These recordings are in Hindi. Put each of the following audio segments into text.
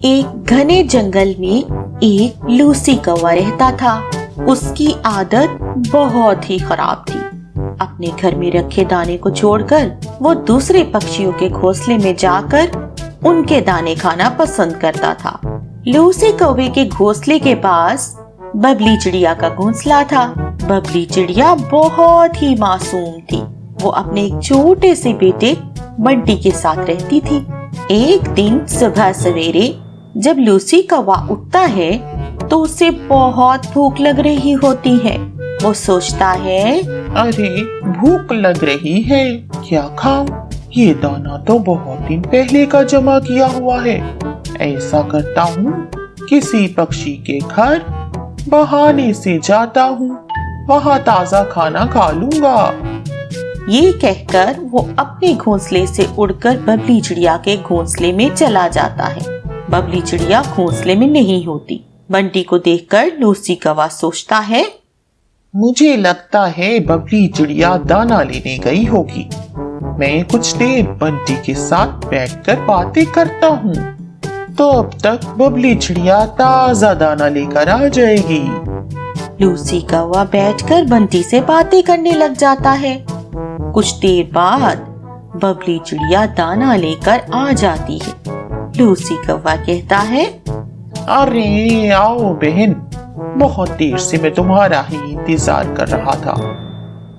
एक घने जंगल में एक लूसी कौवा रहता था। उसकी आदत बहुत ही खराब थी। अपने घर में रखे दाने को छोड़कर वो दूसरे पक्षियों के घोंसले में जाकर उनके दाने खाना पसंद करता था। लूसी कौवे के घोंसले के पास बबली चिड़िया का घोंसला था। बबली चिड़िया बहुत ही मासूम थी। वो अपने एक छोटे से बेटे बंटी के साथ रहती थी। एक दिन सुबह सवेरे जब लूसी कौवा उठता है तो उसे बहुत भूख लग रही होती है। वो सोचता है, अरे भूख लग रही है, क्या खाऊं? ये दाना तो बहुत दिन पहले का जमा किया हुआ है। ऐसा करता हूँ, किसी पक्षी के घर बहाने से जाता हूँ, वहाँ ताजा खाना खा लूंगा। ये कहकर वो अपने घोंसले से उड़कर बबली चिड़िया के घोंसले में चला जाता है। बबली चिड़िया घोंसले में नहीं होती। बंटी को देखकर लूसी कौवा सोचता है, मुझे लगता है बबली चिड़िया दाना लेने गई होगी। मैं कुछ देर बंटी के साथ बैठकर बातें करता हूँ, तो अब तक बबली चिड़िया ताजा दाना लेकर आ जाएगी। लूसी कौवा बैठकर बंटी से बातें करने लग जाता है। कुछ देर बाद बबली चिड़िया दाना लेकर आ जाती है। लूसी कौवा कहता है, अरे आओ बहन, बहुत देर से मैं तुम्हारा ही इंतजार कर रहा था।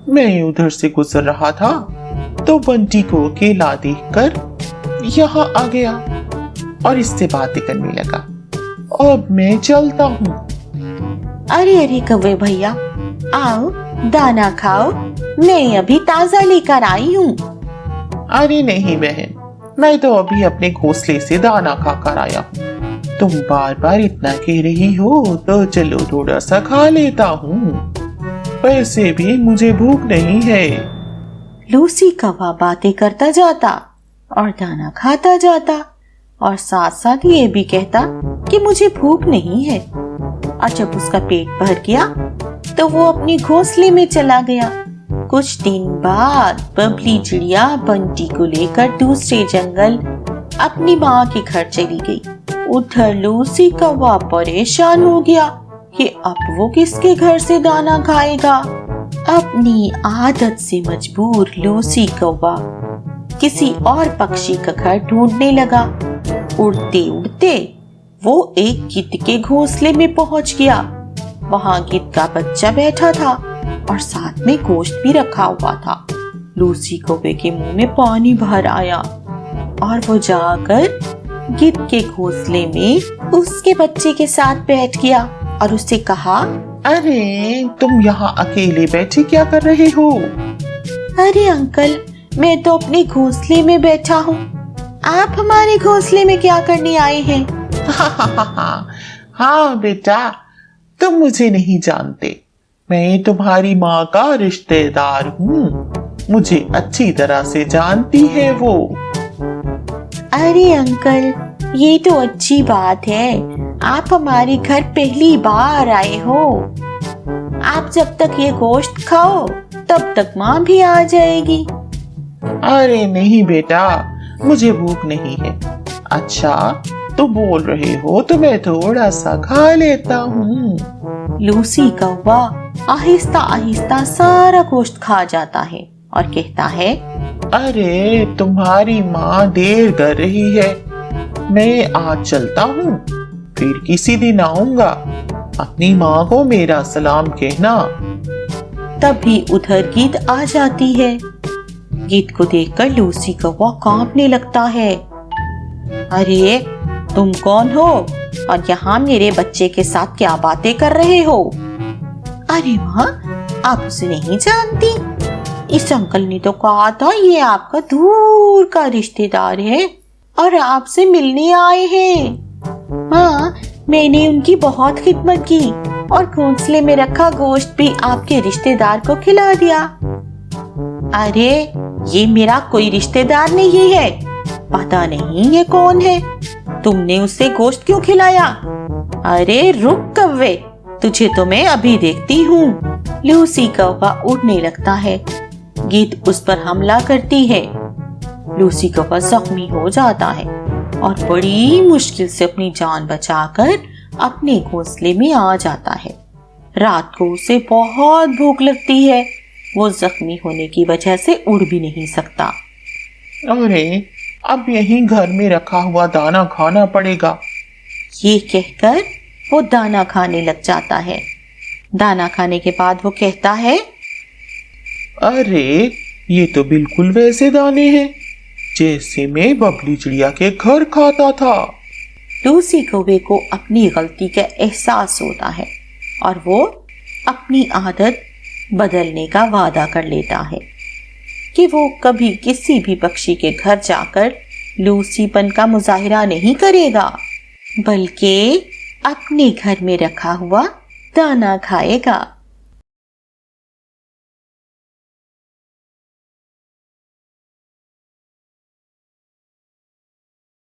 मैं उधर से गुजर रहा था तो बंटी को अकेला देखकर यहाँ आ गया और इससे बातें करने लगा। अब मैं चलता हूँ। अरे अरे कौवे भैया, आओ दाना खाओ, मैं अभी ताजा लेकर आई हूँ। अरे नहीं बहन, मैं तो अभी अपने घोंसले से दाना खाकर आया हूँ। तुम बार बार इतना कह रही हो तो चलो थोड़ा सा खा लेता हूँ। वैसे भी मुझे भूख नहीं है। लूसी कौवा बातें करता जाता और दाना खाता जाता और साथ साथ ये भी कहता कि मुझे भूख नहीं है। और जब उसका पेट भर गया तो वो अपने घोंसले में चला गया। कुछ दिन बाद बबली चिड़िया बंटी को लेकर दूसरे जंगल अपनी माँ के घर चली गई। उधर लूसी कौवा परेशान हो गया कि अब वो किसके घर से दाना खाएगा। अपनी आदत से मजबूर लूसी कौवा किसी और पक्षी का घर ढूंढने लगा। उड़ते उड़ते वो एक गिद्ध के घोंसले में पहुंच गया। वहां गिद्ध का बच्चा बैठा था और साथ में गोश्त भी रखा हुआ था। लूसी कौवे के मुंह में पानी भर आया और वो जाकर गिद्ध के घोंसले में उसके बच्चे के साथ बैठ गया और उससे कहा, अरे तुम यहाँ अकेले बैठे क्या कर रहे हो? अरे अंकल, मैं तो अपने घोंसले में बैठा हूँ। आप हमारे घोंसले में क्या करने आए हैं? हाँ बेटा, तुम मुझे नहीं जानते। मैं तुम्हारी माँ का रिश्तेदार हूँ। मुझे अच्छी तरह से जानती है वो। अरे अंकल, ये तो अच्छी बात है। आप हमारे घर पहली बार आए हो। आप जब तक ये गोश्त खाओ तब तक माँ भी आ जाएगी। अरे नहीं बेटा, मुझे भूख नहीं है। अच्छा, तो बोल रहे हो तो मैं थोड़ा सा खा लेता हूँ। लूसी कौवा आहिस्ता आहिस्ता सारा गोश्त खा जाता है और कहता है, अरे तुम्हारी माँ देर कर रही है। मैं आज चलता हूँ, फिर किसी दिन आऊंगा। अपनी माँ को मेरा सलाम कहना। तभी उधर गिद्ध आ जाती है। गिद्ध को देखकर लूसी कौवा कांपने लगता है। अरे तुम कौन हो और यहाँ मेरे बच्चे के साथ क्या बातें कर रहे हो? अरे माँ, आप उसे नहीं जानती? इस अंकल ने तो कहा था ये आपका दूर का रिश्तेदार है और आपसे मिलने आए हैं। हाँ, मैंने उनकी बहुत खिदमत की और घोंसले में रखा गोश्त भी आपके रिश्तेदार को खिला दिया। अरे ये मेरा कोई रिश्तेदार नहीं है। पता नहीं ये कौन है। तुमने उसे गोश्त क्यों खिलाया? अरे रुक कौवे, तुझे तो मैं अभी देखती हूँ। लूसी कौवा उड़ने लगता है। गिद्ध उस पर हमला करती है। लूसी कौवा जख्मी हो जाता है और बड़ी मुश्किल से अपनी जान बचाकर अपने घोंसले में आ जाता है। रात को उसे बहुत भूख लगती है। वो जख्मी होने की वजह से उड़ भी नहीं सकता। अरे, अब यहीं घर में रखा हुआ दाना खाना पड़ेगा। ये कहकर वो दाना खाने लग जाता है। दाना खाने के बाद वो कहता है, अरे, ये तो बिल्कुल वैसे दाने हैं जैसे मैं बबली चिड़िया के घर खाता था। लूसी कौवे को अपनी गलती का एहसास होता है और वो अपनी आदत बदलने का वादा कर लेता है कि वो कभी किसी भी पक्षी के घर जाकर लूसीपन का मुजाहिरा नहीं करेगा, बल्कि अपने घर में रखा हुआ दाना खाएगा।